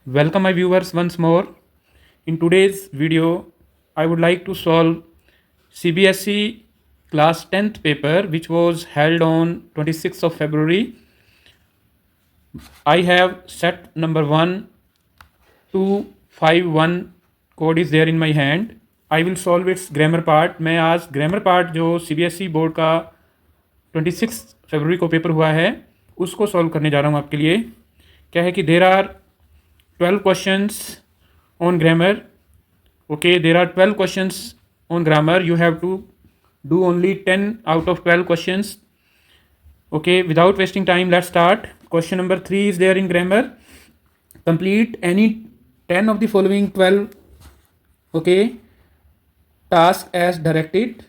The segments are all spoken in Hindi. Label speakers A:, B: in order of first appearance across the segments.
A: Welcome my viewers once more. In today's video, I would like to solve CBSE class 10th paper which was held on 26th of February. I have set number 1251 code is there in my hand. I will solve its grammar part. मैं आज grammar part जो CBSE बोर्ड का 26 फरवरी को पेपर हुआ है उसको सॉल्व करने जा रहा हूँ आपके लिए। क्या है कि there are 12 questions on grammar. Okay, there are 12 questions on grammar. You have to do only 10 out of 12 questions. Okay, without wasting time, let's start. Question number 3 is there in grammar. Complete any 10 of the following 12 tasks as directed.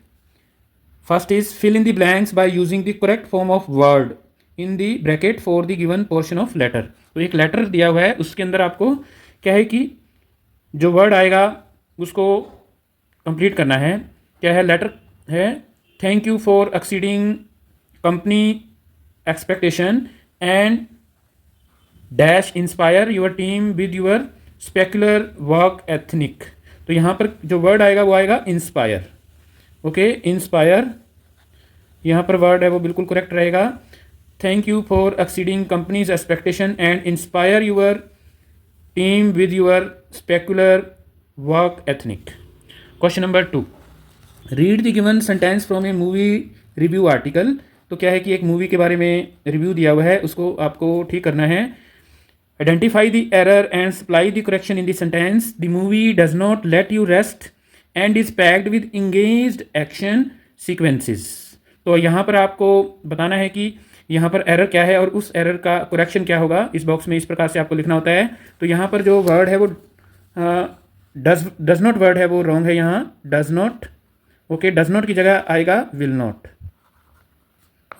A: First is fill in the blanks by using the correct form of word in the bracket for the given portion of letter. तो एक लेटर दिया हुआ है, उसके अंदर आपको क्या है कि जो वर्ड आएगा उसको कंप्लीट करना है। क्या है? लेटर है thank you for exceeding company expectation and dash inspire your team with your specular work ethnic. तो यहाँ पर जो वर्ड आएगा वो आएगा इंस्पायर। ओके, इंस्पायर यहाँ पर वर्ड है वो बिल्कुल करेक्ट रहेगा। Thank you for exceeding company's expectation and inspire your team with your spectacular work ethnic. Question number 2, read the given sentence from a movie review article. तो क्या है कि एक मूवी के बारे में रिव्यू दिया हुआ है, उसको आपको ठीक करना है। Identify the error and supply the correction in the sentence. The movie does not let you rest and is packed with engaged action sequences. तो यहाँ पर आपको बताना है कि यहाँ पर एरर क्या है और उस एरर का करेक्शन क्या होगा। इस बॉक्स में इस प्रकार से आपको लिखना होता है। तो यहाँ पर जो वर्ड है वो डज नॉट वर्ड है वो रॉन्ग है, यहाँ does not. Okay, does not की जगह आएगा विल नॉट।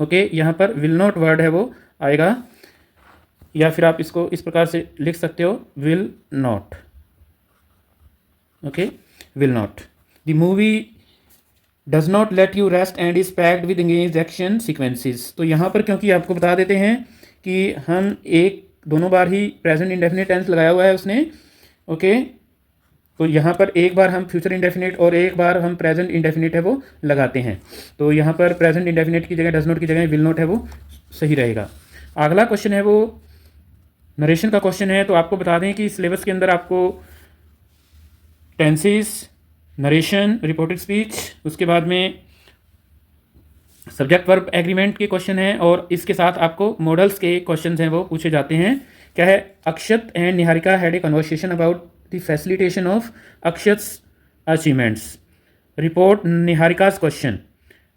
A: ओके, यहाँ पर विल नॉट वर्ड है वो आएगा, या फिर आप इसको इस प्रकार से लिख सकते हो will not. Okay, will not. The movie does not let you rest and is packed with engage action sequences. तो यहाँ पर क्योंकि आपको बता देते हैं कि हम दोनों बार ही प्रेजेंट इंडेफिनिट टेंस लगाया हुआ है उसने। ओके, तो यहाँ पर एक बार हम फ्यूचर इंडेफिनिट और एक बार हम प्रेजेंट इंडेफिनिट है वो लगाते हैं। तो यहाँ पर प्रेजेंट इंडेफिनिट की जगह डज नॉट की जगह विल नॉट है वो सही रहेगा। अगला क्वेश्चन है वो नरेशन का क्वेश्चन है। तो आपको बता दें कि सिलेबस के अंदर आपको टेंसेस, नरेशन, रिपोर्टेड स्पीच, उसके बाद में सब्जेक्ट वर्ब एग्रीमेंट के क्वेश्चन हैं और इसके साथ आपको मॉडल्स के क्वेश्चन हैं वो पूछे जाते हैं। क्या है? Akshat and Niharika had a conversation about the facilitation of Akshat's achievements. Report Niharika's question.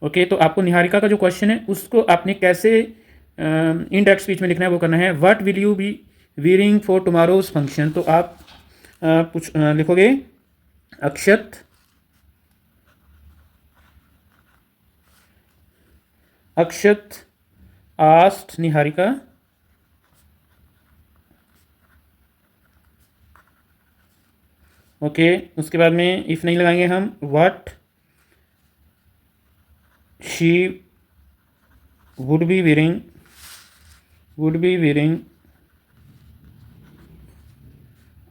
A: Okay, तो आपको निहारिका का जो क्वेश्चन है उसको आपने कैसे इनडायरेक्ट स्पीच में लिखना है वो करना है। What will you be wearing for tomorrow's function. तो आप लिखोगे अक्षत आस्ट निहारिका ओके, उसके बाद में इफ नहीं लगाएंगे हम what she would be wearing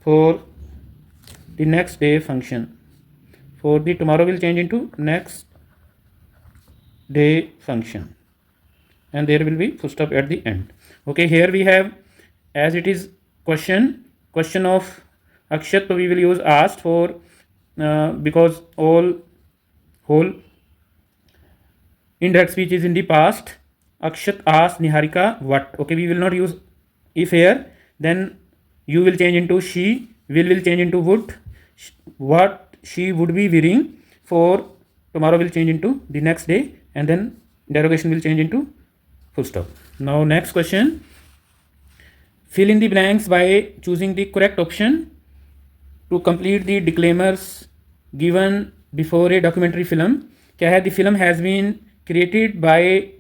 A: for the next day function. For the tomorrow will change into next day function and there will be full stop at the end. Okay, here we have, as it is question of akshat, so we will use asked for because all whole indirect speech is in the past. Akshat asked Niharika what. Okay, we will not use if here, then you will change into she, will change into would, what she would be wearing for tomorrow will change into the next day, and then derogation will change into full stop. Now next question, fill in the blanks by choosing the correct option to complete the disclaimers given before a documentary film. क्या है? The film has been created by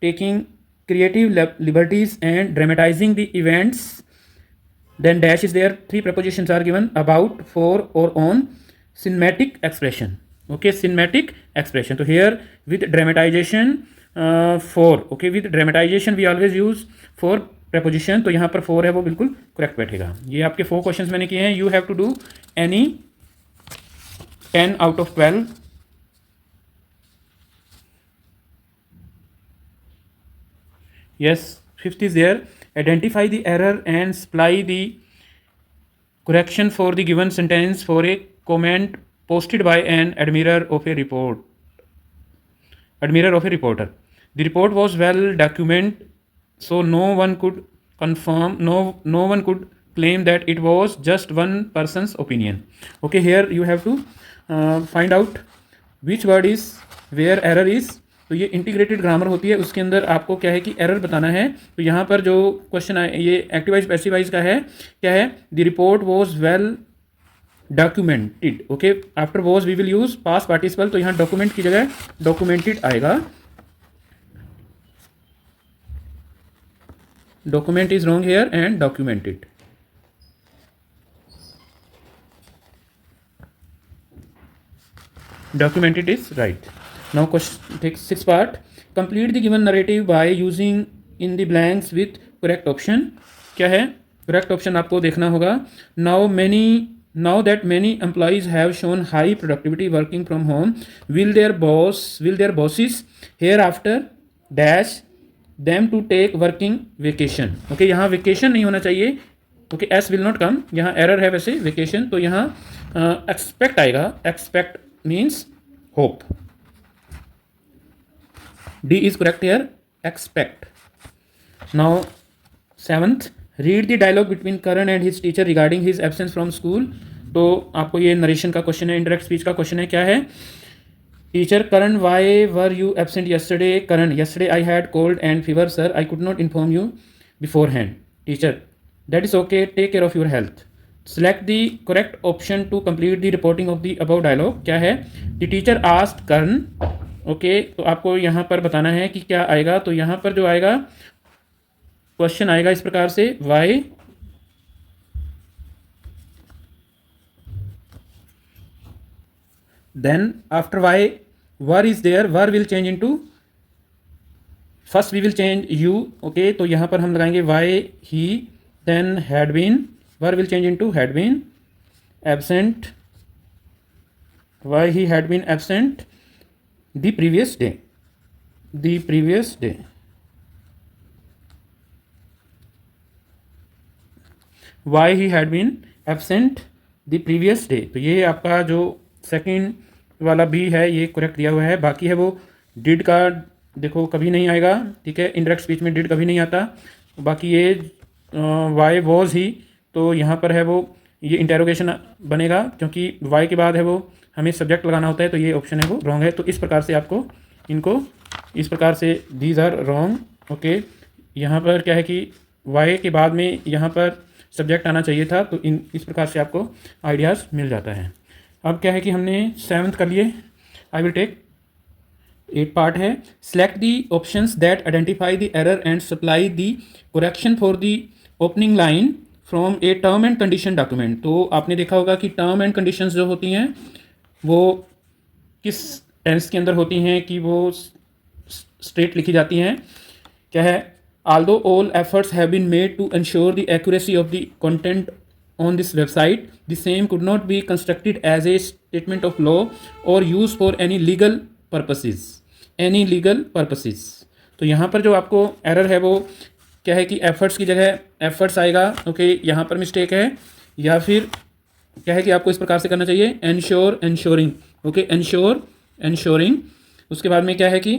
A: taking creative liberties and dramatizing the events. Then dash is there, 3 prepositions are given about, for or on, cinematic expression. Okay, cinematic expression. So here with dramatization for, okay, with dramatization we always use for preposition, तो यहाँ पर 4 है वो बिल्कुल करेक्ट बैठेगा। ये आपके 4 क्वेश्चंस मैंने किए हैं। You have to do any 10 out of 12। Yes, fifth is there. Identify the error and supply the correction for the given sentence for a comment posted by an admirer of a reporter. The report was well documented, so no one could confirm, no one could claim that it was just one person's opinion. Okay, here you have to find out which word is where error is। तो ये इंटीग्रेटेड ग्रामर होती है, उसके अंदर आपको क्या है कि एरर बताना है। तो यहाँ पर जो क्वेश्चन है ये एक्टिवाइज पैसिवाइज का है, क्या है, the report was well documented. Okay, after was we will use past participle, तो यहाँ डॉक्यूमेंट की जगह डॉक्यूमेंटेड आएगा। Document is wrong here and documented. Documented is right. Now question take 6 part. Complete the given narrative by using in the blanks with correct option। क्या है correct option आपको देखना होगा। Now that many employees have shown high productivity working from home, will their bosses hereafter dash them to take working vacation। Okay, यहाँ vacation नहीं होना चाहिए। Okay, s will not come, यहाँ error है वैसे vacation, तो यहाँ expect आएगा। expect means hope। D is correct here, expect। Now 7th, read the dialogue between Karan and his teacher regarding his absence from school। तो आपको ये नरेशन का क्वेश्चन है, इंडायरेक्ट स्पीच का क्वेश्चन है। क्या है, teacher Karan, why were you absent yesterday? Karan, yesterday I had cold and fever sir, I could not inform you beforehand। Teacher, that is okay, take care of your health। Select the correct option to complete the reporting of the above dialogue। क्या है, the teacher asked Karan। Okay, तो आपको यहाँ पर बताना है कि क्या आएगा। तो यहाँ पर जो आएगा क्वेश्चन आएगा इस प्रकार से, why then after why were is there, were will change into first we will change you। Okay, तो यहाँ पर हम लगाएंगे why he then had been, were will change into had been absent, why he had been absent the previous day, why he had been absent the previous day। तो ये आपका जो सेकंड वाला भी है ये करेक्ट दिया हुआ है। बाकी है वो डिड का देखो कभी नहीं आएगा, ठीक है, इंडायरेक्ट स्पीच में डिड कभी नहीं आता। बाकी ये वाई वॉज ही, तो यहाँ पर है वो ये इंटेरोगेशन बनेगा, क्योंकि वाई के बाद है वो हमें सब्जेक्ट लगाना होता है, तो ये ऑप्शन है वो रॉन्ग है। तो इस प्रकार से आपको इनको इस प्रकार से दीज आर रॉन्ग। ओके, यहाँ पर क्या है कि वाई के बाद में यहाँ पर सब्जेक्ट आना चाहिए था, तो इस प्रकार से आपको आइडियाज़ मिल जाता है। अब क्या है कि हमने 7th कर लिए। आई विल टेक 8 पार्ट है। Select the options that identify the error and supply the correction for the opening line from a term and condition document. तो आपने देखा होगा कि टर्म एंड कंडीशंस जो होती हैं वो किस टेंस के अंदर होती हैं कि वो स्ट्रेट लिखी जाती हैं। क्या है, although all efforts have been made to ensure the accuracy of the content on this website, the same could not be constructed as a statement of law or used for any legal purposes। तो यहाँ पर जो आपको एरर है वो क्या है कि एफर्ट्स की जगह एफर्ट्स आएगा। ओके, यहाँ पर मिस्टेक है, या फिर क्या है कि आपको इस प्रकार से करना चाहिए ensuring। Okay, ensuring। उसके बाद में क्या है कि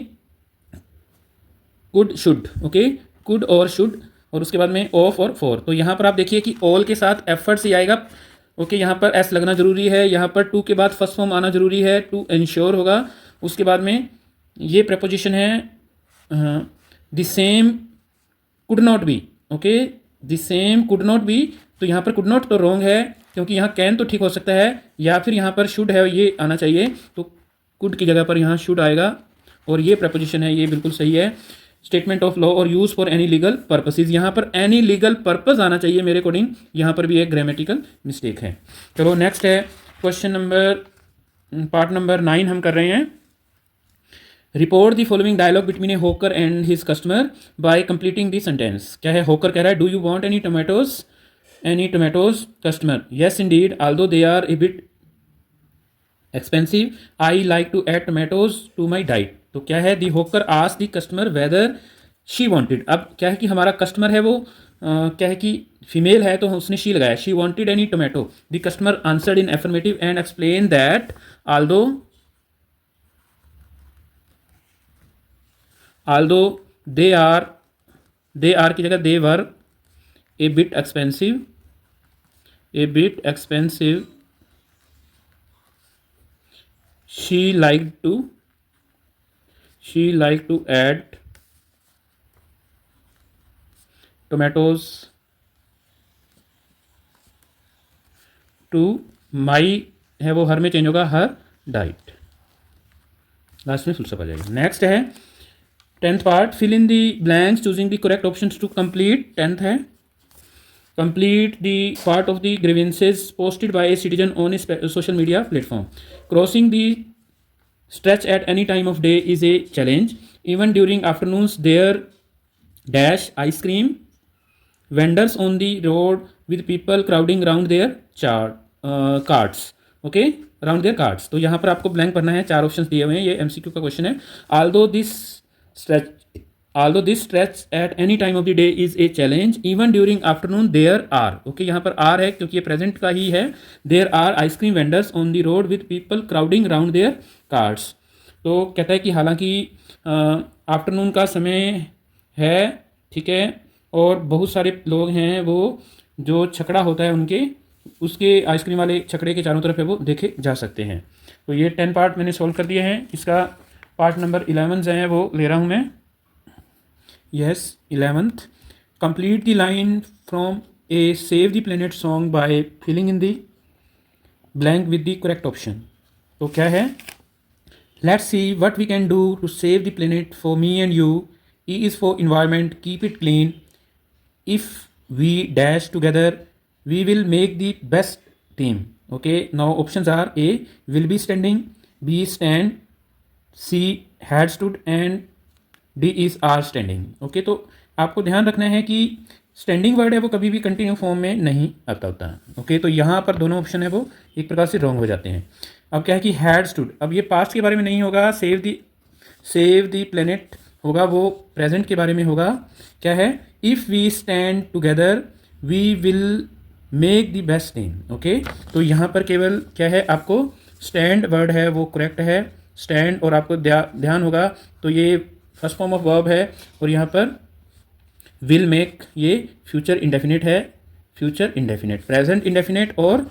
A: could should। ओके, could और should, और उसके बाद में of और for। तो यहाँ पर आप देखिए कि all के साथ efforts ही आएगा। ओके, यहाँ पर s लगना जरूरी है, यहाँ पर to के बाद फर्स्ट फॉर्म आना जरूरी है, to ensure होगा। उसके बाद में ये प्रपोजिशन है the same could not be। Okay, the same could not be, तो यहाँ पर could not तो रॉन्ग है, क्योंकि यहाँ can तो ठीक हो सकता है, या फिर यहाँ पर should है ये आना चाहिए, तो could की जगह पर यहाँ should आएगा, और ये प्रपोजिशन है ये बिल्कुल सही है। स्टेटमेंट ऑफ लॉ और use for any legal purposes, यहाँ पर एनी लीगल पर्पस आना चाहिए मेरे अकॉर्डिंग, यहाँ पर भी एक ग्रामेटिकल मिस्टेक है। चलो नेक्स्ट है क्वेश्चन नंबर पार्ट नंबर 9 हम कर रहे हैं। Report the following dialogue between a hawker and his customer by completing the sentence. क्या है, होकर कह रहा है do you want any tomatoes, customer yes indeed although they are a bit expensive I like to add tomatoes to my diet. तो क्या है, the hawker ask the customer whether she wanted. अब क्या है कि हमारा कस्टमर है वो क्या है कि फीमेल है तो उसने शी लगाया, she wanted any tomato. The customer answered in affirmative and explain that although although they are की जगह they were a bit expensive she liked to add tomatoes to my है वो हर में चेंज होगा, हर डाइट, लास्ट में फुल स्टॉप आ जाएगा। नेक्स्ट है 10th part, fill in the blanks choosing the correct options to complete. 10th है complete the part of the grievances posted by a citizen on a social media platform. Crossing the stretch at any time of day is a challenge. Even during afternoons there dash ice cream vendors on the road with people crowding around their carts. Okay, around their carts. तो यहाँ पर आपको ब्लैंक भरना है, 4 ऑप्शंस दिए हुए हैं, ये MCQ का क्वेश्चन है। Although this stretch at any time of the day is a challenge, even during afternoon there are, okay, यहाँ पर are है क्योंकि ये प्रेजेंट का ही है, there are ice cream vendors on the road with people crowding around their carts। तो कहता है कि हालांकि आफ्टरनून का समय है, ठीक है, और बहुत सारे लोग हैं वो जो छकड़ा होता है उसके आइसक्रीम वाले छकड़े के चारों तरफ है वो देखे जा सकते हैं। तो ये 10 पार्ट मैंने सॉल्व कर दिए हैं। इसका पार्ट नंबर 11 जो है वो ले रहा हूँ मैं। Yes, 11th. Complete the line from a Save the Planet song by filling in the blank with the correct option. तो क्या है? Let's see what we can do to save the planet for me and you. E is for environment, keep it clean. If we dash together, we will make the best team. Okay, now options are A, will be standing, B, stand, C, had stood, and D is are standing. Okay, तो आपको ध्यान रखना है कि स्टैंडिंग वर्ड है वो कभी भी कंटिन्यू फॉर्म में नहीं आता होता है। ओके, तो यहाँ पर दोनों ऑप्शन है वो एक प्रकार से रॉन्ग हो जाते हैं। अब क्या है कि हैड स्टूड, अब ये पास्ट के बारे में नहीं होगा, सेव दी प्लेनेट होगा, वो प्रेजेंट के बारे में होगा। क्या है, if we stand together we will make the best team. Okay, तो यहाँ पर केवल क्या है, आपको स्टैंड वर्ड है वो करेक्ट है, स्टैंड, और आपको ध्यान होगा तो ये फर्स्ट फॉर्म ऑफ वर्ब है, और यहाँ पर विल मेक ये फ्यूचर इंडेफिनिट है, फ्यूचर इंडेफिनिट, प्रेजेंट इंडेफिनिट और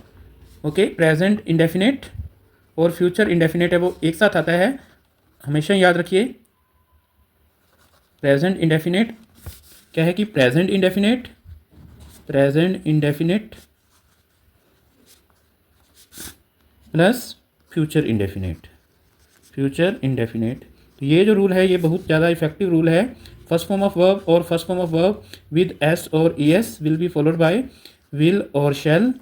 A: ओके प्रेजेंट इंडेफिनिट और फ्यूचर इंडेफिनिट है वो एक साथ आता है, हमेशा याद रखिए। प्रेजेंट इंडेफिनिट क्या है कि present indefinite plus future indefinite. तो ये जो रूल है ये बहुत ज़्यादा इफेक्टिव रूल है। फर्स्ट फॉर्म ऑफ वर्ब और first form of verb with S और E S will be followed by will और shall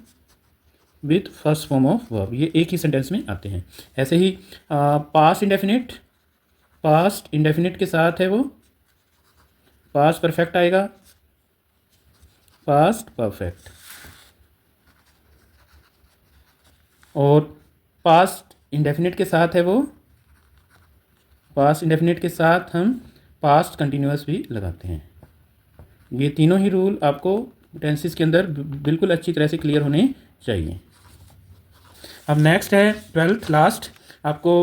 A: with first form of verb, ये एक ही सेंटेंस में आते हैं। ऐसे ही पास्ट इंडेफिनिट के साथ है वो पास्ट परफेक्ट आएगा, पास्ट परफेक्ट, और पास्ट इंडेफिनिट के साथ है वो पास्ट इंडेफिनिट के साथ हम पास्ट कंटिन्यूअस भी लगाते हैं। ये तीनों ही रूल आपको टेंसेस के अंदर बिल्कुल अच्छी तरह से क्लियर होने चाहिए। अब नेक्स्ट है 12th लास्ट, आपको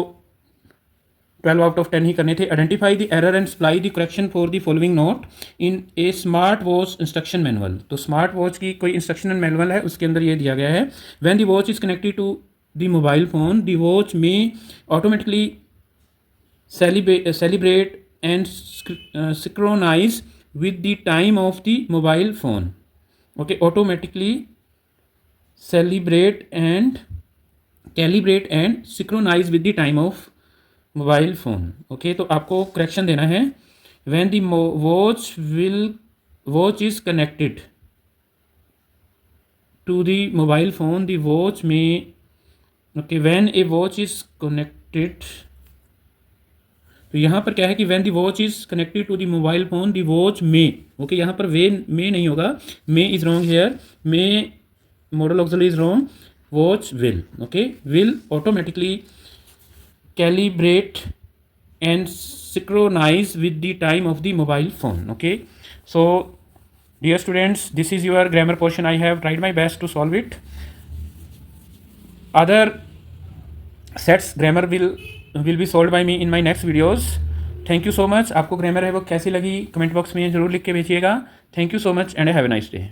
A: 12 आउट ऑफ 10 ही करने थे। Identify the error and supply the correction for the following note in A smart watch instruction manual. तो स्मार्ट वॉच की कोई इंस्ट्रक्शन मैनुअल है, उसके अंदर ये दिया गया है, when the watch is connected to the mobile phone the watch में automatically celebrate and synchronize with the time of the mobile phone. Okay, automatically calibrate and synchronize with the time of mobile phone. Okay, तो आपको करेक्शन देना है, when the watch is connected to the mobile phone the watch may, okay, when a watch is connected तो यहाँ पर क्या है कि when the watch is connected to the mobile phone the watch may, okay, यहाँ पर वे मे नहीं होगा, may is wrong here, may model auxiliary is wrong, watch will, okay, will automatically calibrate and synchronize with the time of the mobile phone. Okay, so dear students, this is your grammar portion. I have tried my best to solve it. Other sets grammar will be solved by me in my next videos. Thank you so much. आपको ग्रामर है वो कैसी लगी कमेंट बॉक्स में ज़रूर लिख के भेजिएगा. Thank you so much and have a nice day.